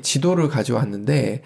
지도를 가져왔는데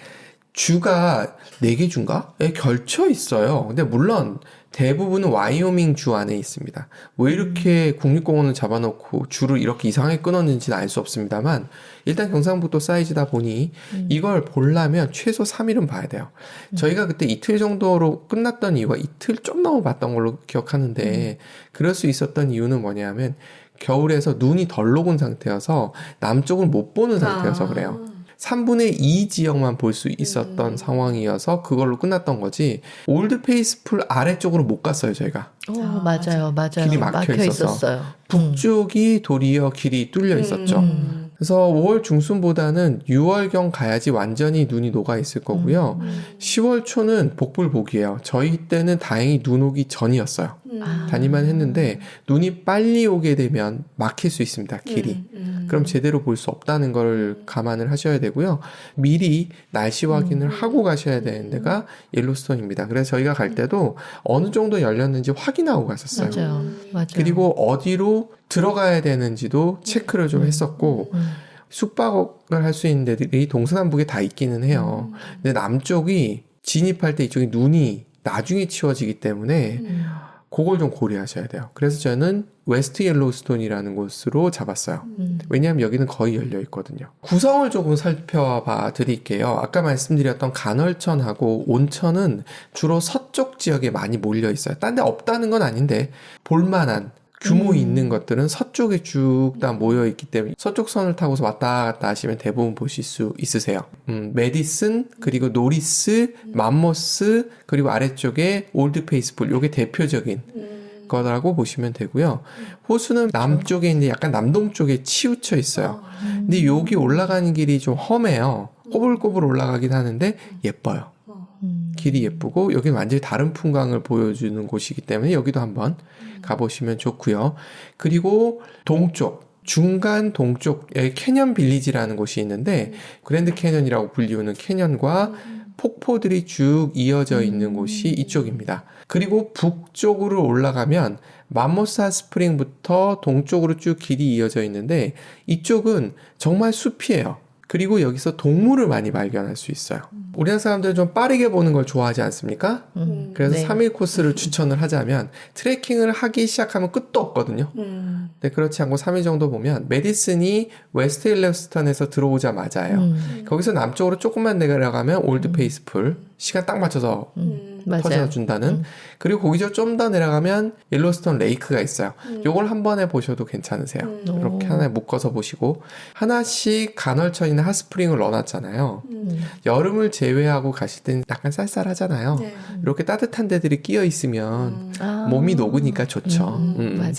주가 4개 주인가에 걸쳐 있어요. 근데 물론 대부분은 와이오밍 주 안에 있습니다. 왜 이렇게 국립공원을 잡아놓고 주를 이렇게 이상하게 끊었는지는 알 수 없습니다만 일단 경상북도 사이즈다 보니 이걸 보려면 최소 3일은 봐야 돼요. 저희가 그때 이틀 정도로 끝났던 이유가 이틀 좀 넘어 봤던 걸로 기억하는데 그럴 수 있었던 이유는 뭐냐면 겨울에서 눈이 덜 녹은 상태여서 남쪽을 못 보는 상태여서 그래요. 3분의 2 지역만 볼 수 있었던 상황이어서 그걸로 끝났던 거지 올드 페이스풀 아래쪽으로 못 갔어요 저희가. 맞아요. 길이 막혀 있었어요. 북쪽이 도리어 길이 뚫려 있었죠. 그래서 5월 중순보다는 6월경 가야지 완전히 눈이 녹아 있을 거고요. 10월 초는 복불복이에요. 저희 때는 다행히 눈 오기 전이었어요. 다니만 했는데 눈이 빨리 오게 되면 막힐 수 있습니다. 길이. 그럼 제대로 볼 수 없다는 걸 감안을 하셔야 되고요. 미리 날씨 확인을 하고 가셔야 되는 데가 옐로스톤입니다. 그래서 저희가 갈 때도 어느 정도 열렸는지 확인하고 갔었어요. 맞아요. 그리고 어디로 들어가야 되는지도 체크를 좀 했었고 숙박을 할 수 있는 데들이 동서남북에 다 있기는 해요. 근데 남쪽이 진입할 때 이쪽이 눈이 나중에 치워지기 때문에 그걸 좀 고려하셔야 돼요. 그래서 저는 웨스트 옐로우스톤이라는 곳으로 잡았어요. 왜냐하면 여기는 거의 열려 있거든요. 구성을 조금 살펴봐 드릴게요. 아까 말씀드렸던 간헐천하고 온천은 주로 서쪽 지역에 많이 몰려 있어요. 딴 데 없다는 건 아닌데 볼만한 규모 있는 것들은 서쪽에 쭉 다 모여 있기 때문에 서쪽 선을 타고서 왔다 갔다 하시면 대부분 보실 수 있으세요. 메디슨, 그리고 노리스, 맘모스, 그리고 아래쪽에 올드 페이스풀, 요게 대표적인 거라고 보시면 되고요. 호수는 남쪽에 있는데 약간 남동쪽에 치우쳐 있어요. 근데 여기 올라가는 길이 좀 험해요. 꼬불꼬불 올라가긴 하는데 예뻐요. 길이 예쁘고 여기는 완전히 다른 풍광을 보여주는 곳이기 때문에 여기도 한번 가보시면 좋고요. 그리고 동쪽, 중간 동쪽에 캐년 빌리지라는 곳이 있는데 그랜드 캐년이라고 불리우는 캐년과 폭포들이 쭉 이어져 있는 곳이 이쪽입니다. 그리고 북쪽으로 올라가면 맘모스 핫스프링부터 동쪽으로 쭉 길이 이어져 있는데 이쪽은 정말 숲이에요. 그리고 여기서 동물을 많이 발견할 수 있어요. 우리나라 사람들은 좀 빠르게 보는 걸 좋아하지 않습니까? 그래서 네. 3일 코스를 추천을 하자면 트레킹을 하기 시작하면 끝도 없거든요. 근데 그렇지 않고 3일 정도 보면 메디슨이 웨스트 옐로스턴에서 들어오자마자요. 거기서 남쪽으로 조금만 내려가면 올드 페이스풀 시간 딱 맞춰서 터져준다는 그리고 거기서 좀 더 내려가면 옐로스톤 레이크가 있어요. 요걸 한 번에 보셔도 괜찮으세요. 이렇게 하나에 묶어서 보시고 하나씩 간헐천이나 핫스프링을 넣어놨잖아요. 여름을 제외하고 가실 때는 약간 쌀쌀하잖아요. 네. 이렇게 따뜻한 데들이 끼어 있으면 몸이 녹으니까 좋죠.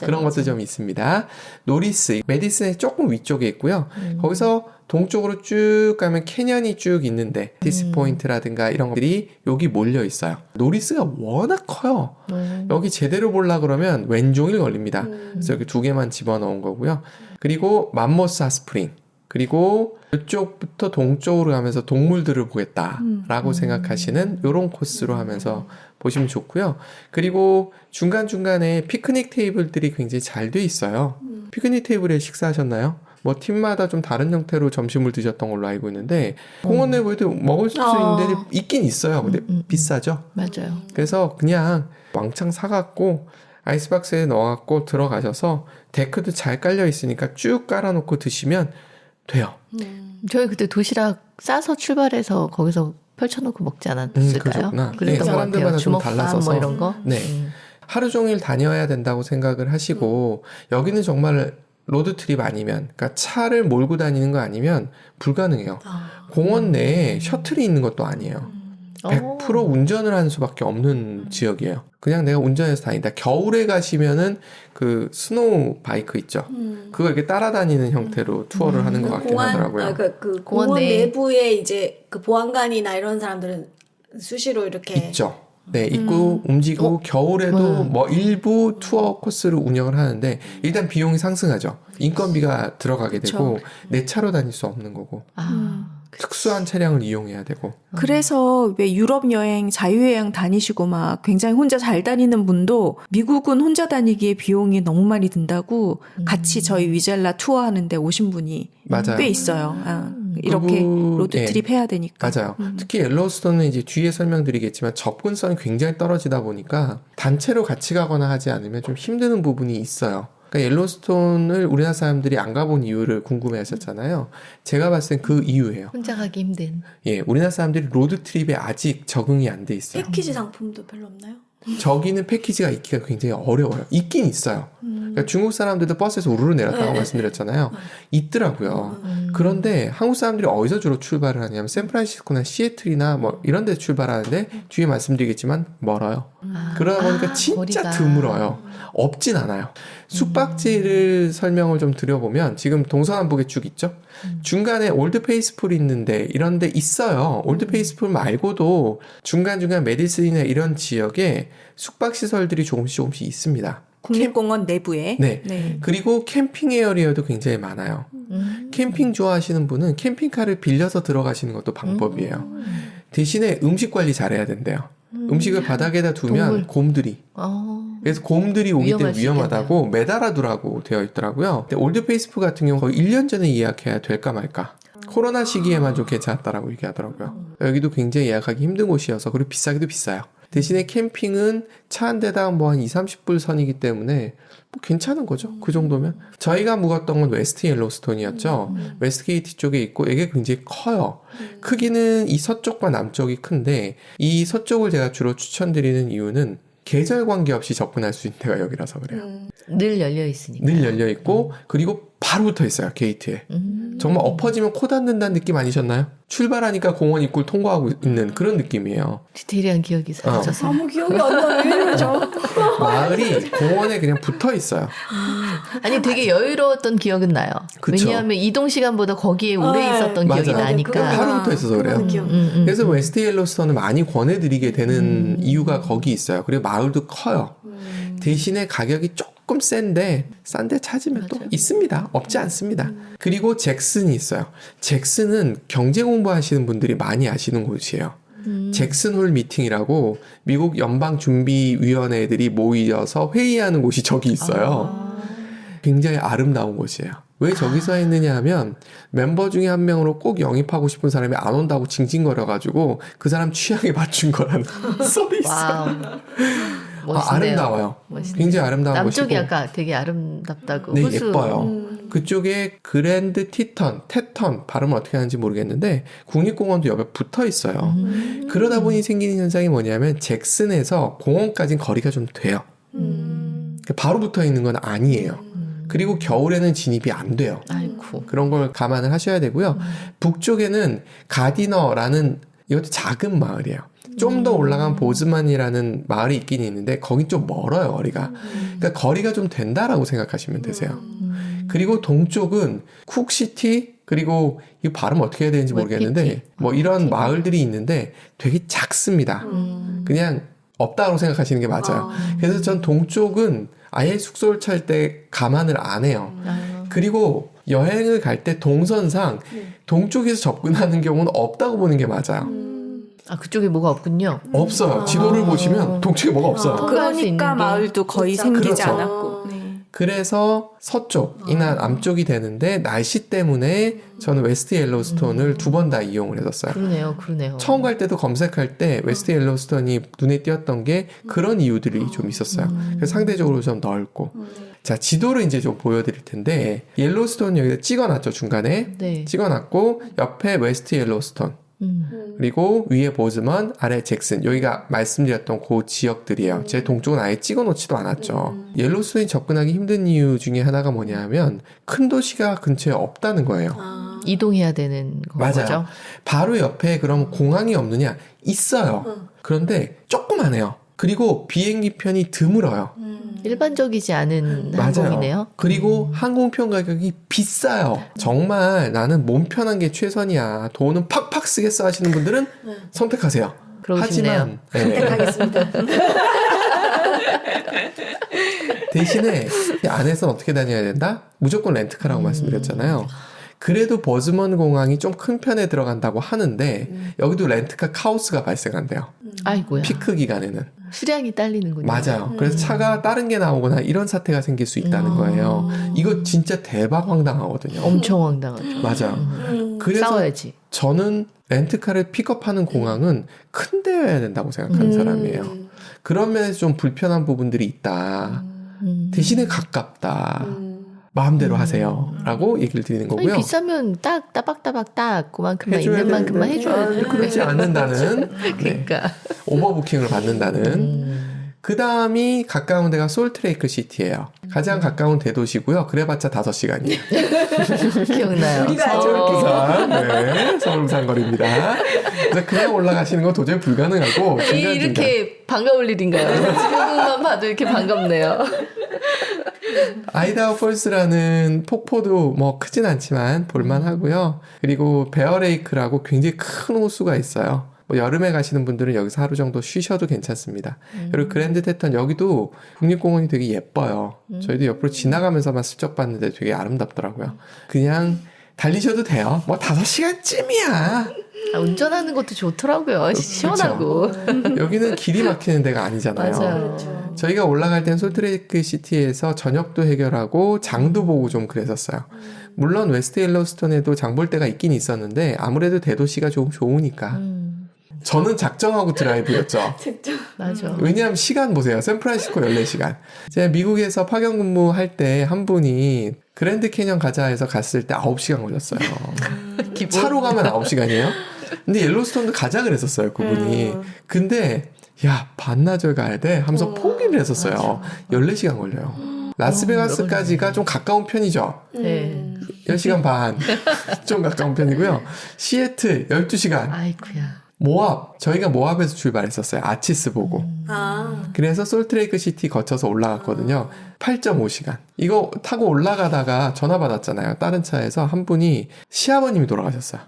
그런 것도 좀 있습니다. 노리스, 메디슨의 조금 위쪽에 있고요. 거기서 동쪽으로 쭉 가면 캐년이 쭉 있는데 디스포인트라든가 이런 것들이 여기 몰려 있어요. 노리스가 워낙 커요. 여기 제대로 보려고 그러면 왼종일 걸립니다. 그래서 여기 2개만 집어넣은 거고요. 그리고 맘모스 핫스프링, 그리고 이쪽부터 동쪽으로 가면서 동물들을 보겠다라고 생각하시는 이런 코스로 하면서 보시면 좋고요. 그리고 중간중간에 피크닉 테이블들이 굉장히 잘 돼 있어요. 피크닉 테이블에 식사하셨나요? 뭐 팀마다 좀 다른 형태로 점심을 드셨던 걸로 알고 있는데 공원 내부에도 먹을 수 있는 데도 있긴 있어요. 근데 비싸죠? 맞아요. 그래서 그냥 왕창 사갖고 아이스박스에 넣어갖고 들어가셔서 데크도 잘 깔려 있으니까 쭉 깔아놓고 드시면 돼요. 저희 그때 도시락 싸서 출발해서 거기서 펼쳐놓고 먹지 않았을까요? 그랬던 네, 사람들마다 좀 달라서서 뭐 이런 거? 네. 하루 종일 다녀야 된다고 생각을 하시고 여기는 정말 로드트립 아니면 그러니까 차를 몰고 다니는 거 아니면 불가능해요. 공원 내에 셔틀이 있는 것도 아니에요. 100% 운전을 하는 수밖에 없는 지역이에요. 그냥 내가 운전해서 다닌다. 겨울에 가시면은 그 스노우 바이크 있죠. 그거 이렇게 따라다니는 형태로 투어를 하는 것 같긴 하더라고요. 그 공원 내부에 이제 그 보안관이나 이런 사람들은 수시로 이렇게 있죠. 네, 있고 움직이고 겨울에도 뭐 일부 투어 코스를 운영을 하는데 일단 비용이 상승하죠. 인건비가 들어가게 되고 내 차로 다닐 수 없는 거고 특수한 차량을 이용해야 되고. 그래서 왜 유럽 여행, 자유여행 다니시고 막 굉장히 혼자 잘 다니는 분도 미국은 혼자 다니기에 비용이 너무 많이 든다고 같이 저희 위젤라 투어 하는데 오신 분이 맞아요. 꽤 있어요. 이렇게 그리고, 로드트립 해야 되니까. 맞아요. 특히 옐로우스톤은 이제 뒤에 설명드리겠지만 접근성이 굉장히 떨어지다 보니까 단체로 같이 가거나 하지 않으면 좀 힘드는 부분이 있어요. 그러니까 옐로우스톤을 우리나라 사람들이 안 가본 이유를 궁금해 하셨잖아요. 제가 봤을 땐 그 이유예요. 혼자 가기 힘든. 예, 우리나라 사람들이 로드트립에 아직 적응이 안 돼 있어요. 패키지 상품도 별로 없나요? 저기는 패키지가 있기가 굉장히 어려워요. 있긴 있어요. 그러니까 중국 사람들도 버스에서 우르르 내렸다고 말씀드렸잖아요. 있더라고요. 그런데 한국 사람들이 어디서 주로 출발을 하냐면 샌프란시스코나 시애틀이나 뭐 이런 데 출발하는데 뒤에 말씀드리겠지만 멀어요. 그러다 보니까 진짜 거리가. 드물어요. 없진 않아요. 숙박지를 설명을 좀 드려보면 지금 동서남북에 쭉 있죠. 중간에 올드 페이스풀이 있는데 이런 데 있어요. 올드 페이스풀 말고도 중간중간 메디슨이나 이런 지역에 숙박시설들이 조금씩 있습니다. 국립공원 내부에. 네. 그리고 캠핑 에어리어도 굉장히 많아요. 캠핑 좋아하시는 분은 캠핑카를 빌려서 들어가시는 것도 방법이에요. 대신에 음식 관리 잘해야 된대요. 음식을 바닥에다 두면 동물. 곰들이. 그래서 곰들이 오기 때문에 위험할 수 위험하다고 매달아 두라고 되어 있더라고요. 근데 올드 페이스풀 같은 경우 거의 1년 전에 예약해야 될까 말까. 코로나 시기에만 좀 괜찮았다라고 얘기하더라고요. 여기도 굉장히 예약하기 힘든 곳이어서 그리고 비싸기도 비싸요. 대신에 캠핑은 차 한 대당 뭐 한 20-30불 선이기 때문에 뭐 괜찮은 거죠. 그 정도면. 저희가 묵었던 건 웨스트 옐로우스톤이었죠. 웨스트게이트 쪽에 있고 이게 굉장히 커요. 크기는 이 서쪽과 남쪽이 큰데 이 서쪽을 제가 주로 추천드리는 이유는 계절 관계없이 접근할 수 있는 데가 여기라서 그래요. 늘 열려 있으니까. 늘 열려 있고 그리고 바로 붙어 있어요. 게이트에. 정말 엎어지면 코 닿는다는 느낌 아니셨나요? 출발하니까 공원 입구를 통과하고 있는 그런 느낌이에요. 디테일한 기억이 사라져서. 아무 기억이 안 나요. 왜 이러죠? 마을이 공원에 그냥 붙어 있어요. 아니 되게 여유로웠던 기억은 나요. 그쵸. 왜냐하면 이동 시간보다 거기에 오래 네. 있었던 기억이 맞아요. 나니까. 바로 붙어 있어서 그래요. 기억. 그래서 웨스트 옐로우스톤을 많이 권해드리게 되는 이유가 거기 있어요. 그리고 마을도 커요. 대신에 가격이 조금 센데 싼데 찾으면 또 맞아요. 있습니다. 없지 않습니다. 그리고 잭슨이 있어요. 잭슨은 경제 공부하시는 분들이 많이 아시는 곳이에요. 잭슨홀 미팅이라고 미국 연방준비위원회들이 모여서 회의하는 곳이 저기 있어요. 굉장히 아름다운 곳이에요. 왜 저기서 했느냐 하면 멤버 중에 한 명으로 꼭 영입하고 싶은 사람이 안 온다고 징징거려가지고 그 사람 취향에 맞춘 거라는 썰이 있어요. 와우. 멋있네요. 아름다워요. 멋있네요. 굉장히 아름다운 남쪽이 곳이고. 아까 되게 아름답다고. 네, 호수. 예뻐요. 그쪽에 그랜드 테턴 발음을 어떻게 하는지 모르겠는데 국립공원도 옆에 붙어 있어요. 그러다 보니 생기는 현상이 뭐냐면 잭슨에서 공원까지는 거리가 좀 돼요. 그러니까 바로 붙어 있는 건 아니에요. 그리고 겨울에는 진입이 안 돼요. 아이고. 그런 걸 감안을 하셔야 되고요. 북쪽에는 가디너라는 이것도 작은 마을이에요. 좀 더 올라간 보즈만이라는 마을이 있긴 있는데 거긴 좀 멀어요, 거리가. 그러니까 거리가 좀 된다라고 생각하시면 되세요. 그리고 동쪽은 쿡시티 그리고 이 발음 어떻게 해야 되는지 모르겠는데 뭐 이런 마을들이 있는데 되게 작습니다. 그냥 없다고 생각하시는 게 맞아요. 그래서 전 동쪽은 아예 숙소를 찰 때 감안을 안 해요. 그리고 여행을 갈 때 동선상 동쪽에서 접근하는 경우는 없다고 보는 게 맞아요. 아 그쪽에 뭐가 없군요. 없어요. 지도를 보시면 동쪽에 뭐가 없어요. 통과할 수 있는 그러니까 게. 마을도 거의 그렇죠. 생기지 그렇죠. 않았고. 네. 그래서 서쪽이나 남쪽이 되는데 날씨 때문에 저는 웨스트 옐로우스톤을 2번 다 이용을 했었어요. 그러네요. 처음 갈 때도 검색할 때 웨스트 옐로우스톤이 눈에 띄었던 게 그런 이유들이 좀 있었어요. 그래서 상대적으로 좀 넓고. 자, 지도를 이제 좀 보여드릴 텐데 옐로우스톤 여기다 찍어놨죠, 중간에. 네. 찍어놨고 옆에 웨스트 옐로우스톤. 그리고 위에 보즈먼, 아래 잭슨. 여기가 말씀드렸던 그 지역들이에요. 제 동쪽은 아예 찍어놓지도 않았죠. 옐로우스톤이 접근하기 힘든 이유 중에 하나가 뭐냐면 큰 도시가 근처에 없다는 거예요. 이동해야 되는 맞아요. 거죠. 바로 옆에 그럼 공항이 없느냐? 있어요. 그런데 조그만해요. 그리고 비행기 편이 드물어요. 일반적이지 않은 맞아요. 항공이네요. 그리고 항공편 가격이 비싸요. 정말 나는 몸 편한 게 최선이야. 돈은 팍팍 쓰겠어 하시는 분들은 선택하세요. 그러고 싶네요. 하지만 선택하겠습니다. 대신에 안에서는 어떻게 다녀야 된다? 무조건 렌트카라고 말씀드렸잖아요. 그래도 버즈먼 공항이 좀 큰 편에 들어간다고 하는데 여기도 렌트카 카오스가 발생한대요. 아이고야. 피크 기간에는. 수량이 딸리는군요. 맞아요. 그래서 차가 다른 게 나오거나 이런 사태가 생길 수 있다는 거예요. 이거 진짜 대박 황당하거든요. 엄청 황당하죠. 맞아요. 그래서 싸워야지. 저는 렌트카를 픽업하는 공항은 큰 데여야 된다고 생각하는 사람이에요. 그런 면에서 좀 불편한 부분들이 있다. 대신에 가깝다. 마음대로 하세요. 라고 얘기를 드리는 아니, 거고요. 비싸면 딱 따박따박 딱 그만큼만 해줘야 있는 만큼만 되는데 해줘야 돼. 그렇지 않는다는 네. 그러니까. 오버부킹을 받는다는 그 다음이 가까운 데가 솔트레이크 시티예요. 가장 가까운 대도시고요. 그래봤자 5시간이에요. 기억나요. 우리가 서울 부산, 네, 서울 부산 거리입니다. 그래서 그냥 올라가시는 건 도저히 불가능하고 이렇게 반가울 일인가요? 한국만 봐도 이렇게 반갑네요. 아이다호 폴스라는 폭포도 뭐 크진 않지만 볼만하고요. 그리고 베어레이크라고 굉장히 큰 호수가 있어요. 뭐 여름에 가시는 분들은 여기서 하루 정도 쉬셔도 괜찮습니다. 그리고 그랜드 테턴 여기도 국립공원이 되게 예뻐요. 저희도 옆으로 지나가면서만 슬쩍 봤는데 되게 아름답더라고요. 그냥 달리셔도 돼요. 뭐 5시간쯤이야. 운전하는 것도 좋더라고요. 시원하고. 여기는 길이 막히는 데가 아니잖아요. 맞아요. 저희가 올라갈 땐 솔트레이크 시티에서 저녁도 해결하고 장도 보고 좀 그랬었어요. 물론 웨스트 옐로스톤에도 장 볼 때가 있긴 있었는데 아무래도 대도시가 좀 좋으니까. 저는 작정하고 드라이브였죠. 맞아. 왜냐하면 시간 보세요. 샌프란시스코 14시간. 제가 미국에서 파견 근무할 때 한 분이 그랜드 캐년 가자 해서 갔을 때 9시간 걸렸어요. 차로 가면 9시간이에요. 근데 옐로스톤도 가자 그랬었어요. 그분이. 근데 야 반나절 가야 돼 하면서 포기를 했었어요. 14시간 걸려요. 라스베가스까지가 좀 가까운 편이죠. 네. 10시간 반. 좀 가까운 편이고요. 시애틀 12시간. 아이쿠야. 모압. 저희가 모압에서 출발했었어요. 아치스 보고. 그래서 솔트레이크 시티 거쳐서 올라갔거든요. 8.5시간. 이거 타고 올라가다가 전화 받았잖아요. 다른 차에서 한 분이 시아버님이 돌아가셨어요.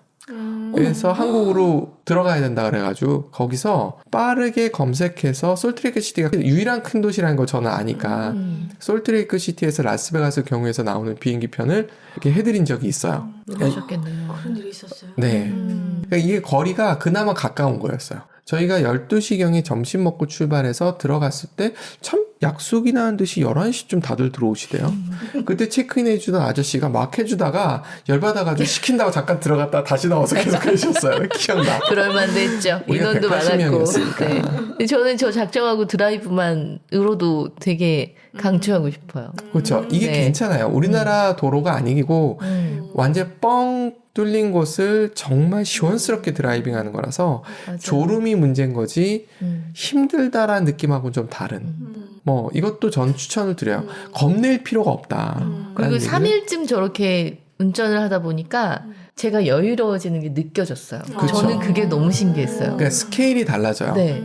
그래서 한국으로 들어가야 된다 그래가지고 거기서 빠르게 검색해서 솔트레이크 시티가 유일한 큰 도시라는 걸 저는 아니까 솔트레이크 시티에서 라스베가스 경유해서 나오는 비행기 편을 이렇게 해드린 적이 있어요. 그러셨겠네요. 그런 일이 있었어요. 네. 그러니까 이게 거리가 그나마 가까운 거였어요. 저희가 12시경에 점심 먹고 출발해서 들어갔을 때 참 약속이 나는 듯이 11시쯤 다들 들어오시대요. 그때 체크인 해주던 아저씨가 막 해주다가 열받아가지고 시킨다고 잠깐 들어갔다 다시 나와서 계속 해주셨어요. 기억나. 그럴만도 했죠. 우리가 인원도 180 많았고. 명이었으니까. 네. 근데 저는 저 작정하고 드라이브만으로도 되게 강추하고 싶어요. 그렇죠. 이게 네. 괜찮아요. 우리나라 도로가 아니고 완전 뻥 뚫린 곳을 정말 시원스럽게 드라이빙하는 거라서 맞아요. 졸음이 문제인 거지 힘들다라는 느낌하고는 좀 다른. 뭐 이것도 전 추천을 드려요. 겁낼 필요가 없다. 그리고 3일쯤 저렇게 운전을 하다 보니까 제가 여유로워지는 게 느껴졌어요. 그쵸. 저는 그게 너무 신기했어요. 그러니까 스케일이 달라져요. 네.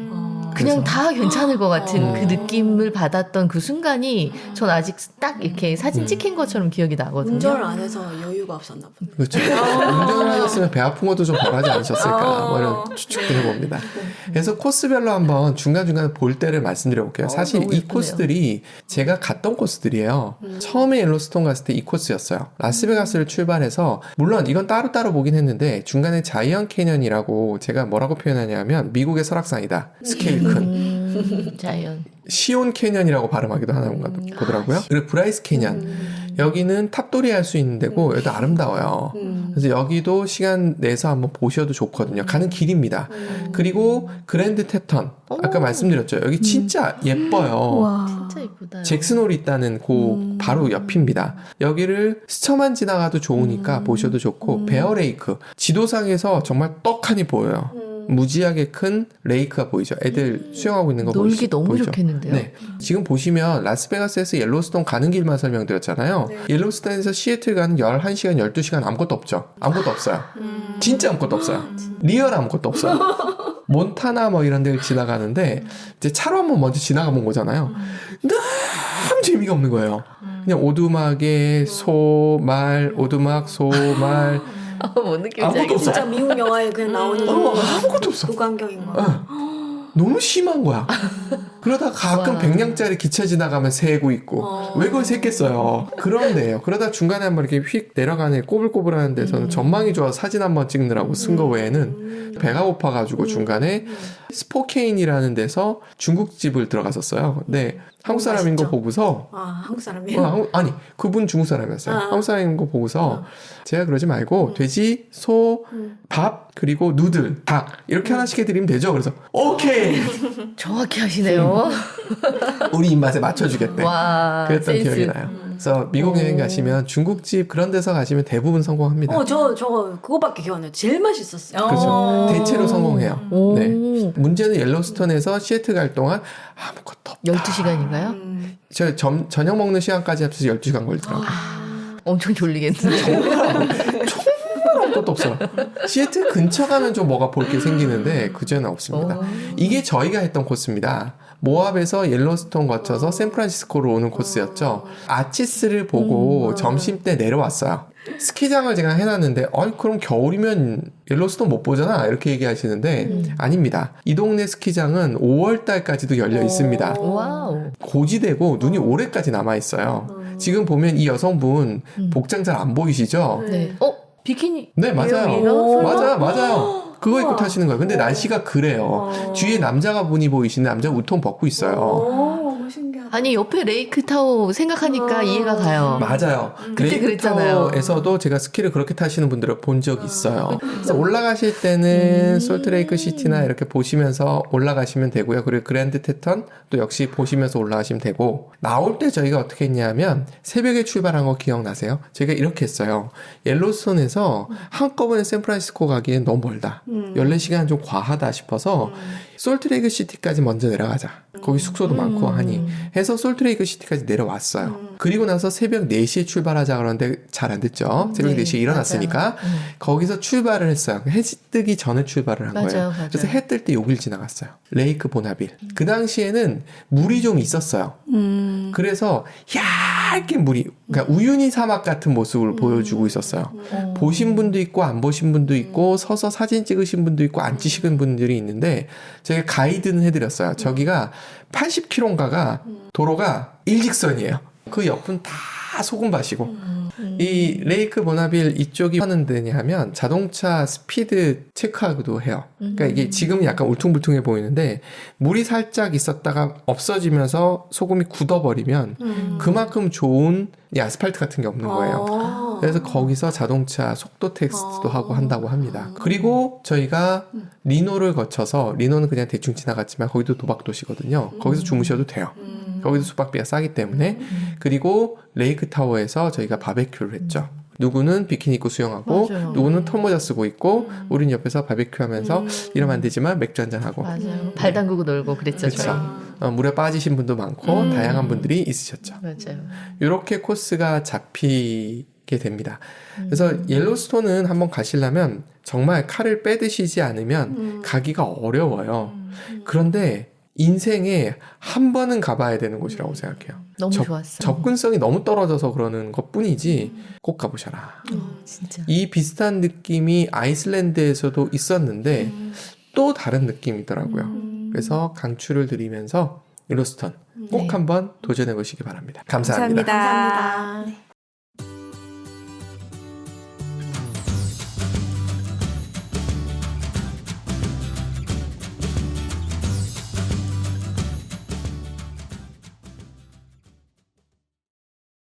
그냥 그래서. 다 괜찮을 것 같은 어. 그 느낌을 받았던 그 순간이 전 아직 딱 이렇게 사진 찍힌 것처럼 기억이 나거든요. 운전을 안 해서 여유가 없었나 보네. 그렇죠. 운전을 하셨으면 배 아픈 것도 좀 덜하지 않으셨을까 뭐 이런 추측도 해봅니다. 그래서 코스별로 한번 중간중간에 볼 때를 말씀드려 볼게요. 사실 너무 이 예쁘네요. 코스들이 제가 갔던 코스들이에요. 처음에 옐로스톤 갔을 때 이 코스였어요. 라스베가스를 출발해서 물론 이건 따로따로 보긴 했는데 중간에 자이언 캐년이라고 제가 뭐라고 표현하냐면 미국의 설악산이다. 스케일 큰. 자이언. 시온 캐년이라고 발음하기도 하나 보더라고요. 그리고 브라이스 캐년. 여기는 탑돌이 할 수 있는 데고 여기도 아름다워요. 그래서 여기도 시간 내서 한번 보셔도 좋거든요. 가는 길입니다. 그리고 그랜드 테턴. 아까 말씀드렸죠. 여기 진짜 예뻐요. 와. 진짜 예쁘다. 잭슨홀이 있다는 그 바로 옆입니다. 여기를 스쳐만 지나가도 좋으니까 보셔도 좋고 베어레이크. 지도상에서 정말 떡하니 보여요. 무지하게 큰 레이크가 보이죠. 애들 수영하고 있는 거 놀기 너무 보이죠? 좋겠는데요. 네. 지금 보시면 라스베가스에서 옐로스톤 가는 길만 설명드렸잖아요. 옐로스톤에서 시애틀 가는 11시간, 12시간 아무것도 없죠. 아무것도 없어요. 진짜 아무것도 없어요. 리얼 아무것도 없어요. 몬타나 뭐 이런 데를 지나가는데 이제 차로 한번 먼저 지나가 본 거잖아요. 너무 재미가 없는 거예요. 그냥 오두막에 소, 말, 오두막, 소, 말 뭔 느낌인지 아무것도 알겠어요. 진짜 미국 영화에 그냥 나오는 아무것도 없어. 그 광경인 거. 너무 심한 거야. 그러다 가끔 와. 100량짜리 기차 지나가면 세고 있고 왜 그걸 샜겠어요. 그런데요. 그러다 중간에 한번 이렇게 휙 내려가는 꼬불꼬불하는 데서는 전망이 좋아서 사진 한번 찍느라고 쓴 거 외에는 배가 고파가지고 중간에 스포케인이라는 데서 중국집을 들어갔었어요. 근데 한국 사람인 거 맛있죠. 보고서 아, 한국 사람이에요? 아니 그분 중국 사람이었어요. 아. 한국 사람인 거 보고서 제가 그러지 말고 돼지, 소, 밥 그리고 누들, 닭 이렇게 하나씩 해드리면 되죠. 그래서 오케이 정확히 하시네요. 우리 입맛에 맞춰주겠대. 와, 그랬던 센스. 기억이 나요. 그래서 미국 여행 가시면 중국집 그런 데서 가시면 대부분 성공합니다. 저 그거밖에 기억 안 나요. 제일 맛있었어요. 그렇죠. 대체로 성공해요. 오. 네. 문제는 옐로스톤에서 시애틀 갈 동안 아무것도 없다. 12시간인가요? 저 저녁 먹는 시간까지 합쳐서 12시간 걸리더라고요. 엄청 졸리겠는데. 정말 아무것도 없어요. 시애틀 근처 가면 좀 뭐가 볼 게 생기는데 그전은 없습니다. 이게 저희가 했던 코스입니다. 모압에서 옐로스톤 거쳐서 샌프란시스코로 오는 코스였죠. 아치스를 보고 점심 때 내려왔어요. 스키장을 제가 해놨는데 그럼 겨울이면 옐로스톤 못 보잖아 이렇게 얘기하시는데 아닙니다. 이 동네 스키장은 5월달까지도 열려 있습니다. 와우. 고지되고 눈이 올해까지 남아있어요. 지금 보면 이 여성분 복장 잘 안 보이시죠? 네. 비키니. 네, 맞아요. 얘가? 맞아요. 그거 입고 타시는 거예요. 근데 날씨가 그래요. 뒤에 남자가 분이 보이시는데 남자가 우통 벗고 있어요. 너무 신기하다. 아니 옆에 레이크 타워 생각하니까 이해가 가요. 맞아요. 그때 그랬잖아요. 레이크타워에서도 제가 스키를 그렇게 타시는 분들을 본 적이 있어요. 그래서 올라가실 때는 솔트레이크 시티나 이렇게 보시면서 올라가시면 되고요. 그리고 그랜드 테턴 또 역시 보시면서 올라가시면 되고 나올 때 저희가 어떻게 했냐면 새벽에 출발한 거 기억나세요? 저희가 이렇게 했어요. 옐로스톤에서 한꺼번에 샌프란시스코 가기엔 너무 멀다. 14시간 좀 과하다 싶어서 솔트레이크 시티까지 먼저 내려가자. 거기 숙소도 많고 하니 해서 솔트레이크 시티까지 내려왔어요. 그리고 나서 새벽 4시에 출발하자 그러는데 잘 안 됐죠. 새벽 네, 4시에 일어났으니까 거기서 출발을 했어요. 해 뜨기 전에 출발을 한 거예요. 맞아요. 그래서 해 뜰 때 여길 지나갔어요. 레이크 보나빌. 그 당시에는 물이 좀 있었어요. 그래서 얇게 물이 그러니까 우유니 사막 같은 모습을 보여주고 있었어요. 보신 분도 있고 안 보신 분도 있고 서서 사진 찍으신 분도 있고 안 찍으신 분들이 있는데 제가 가이드는 해드렸어요. 저기가 80km인가가 도로가 일직선이에요. 그 옆은 다 소금밭이고 이 레이크 보나빌 이쪽이 하는 데냐 하면 자동차 스피드 체크하기도 해요. 그러니까 이게 지금 약간 울퉁불퉁해 보이는데 물이 살짝 있었다가 없어지면서 소금이 굳어버리면 그만큼 좋은 이 아스팔트 같은 게 없는 거예요. 그래서 거기서 자동차 속도 테스트도 하고 한다고 합니다. 그리고 저희가 리노를 거쳐서 리노는 그냥 대충 지나갔지만 거기도 도박도시거든요. 거기서 주무셔도 돼요. 거기도 숙박비가 싸기 때문에. 그리고 레이크 타워에서 저희가 바베큐를 했죠. 누구는 비키니 입고 수영하고 맞아요. 누구는 털모자 쓰고 있고 우린 옆에서 바베큐 하면서 이러면 안 되지만 맥주 한잔 하고 맞아요. 발 담그고 놀고 그랬죠. 그렇죠. 저희. 물에 빠지신 분도 많고 다양한 분들이 있으셨죠. 맞아요. 이렇게 코스가 잡히게 됩니다. 그래서 옐로스톤은 한번 가시려면 정말 칼을 빼드시지 않으면 가기가 어려워요. 그런데 인생에 한 번은 가봐야 되는 곳이라고 생각해요. 너무 좋았어요. 접근성이 너무 떨어져서 그러는 것 뿐이지 꼭 가보셔라. 진짜. 이 비슷한 느낌이 아이슬란드에서도 있었는데 또 다른 느낌이더라고요. 그래서 강추를 드리면서 옐로스톤 꼭 네. 한번 도전해 보시기 바랍니다. 감사합니다. 감사합니다. 감사합니다. 네.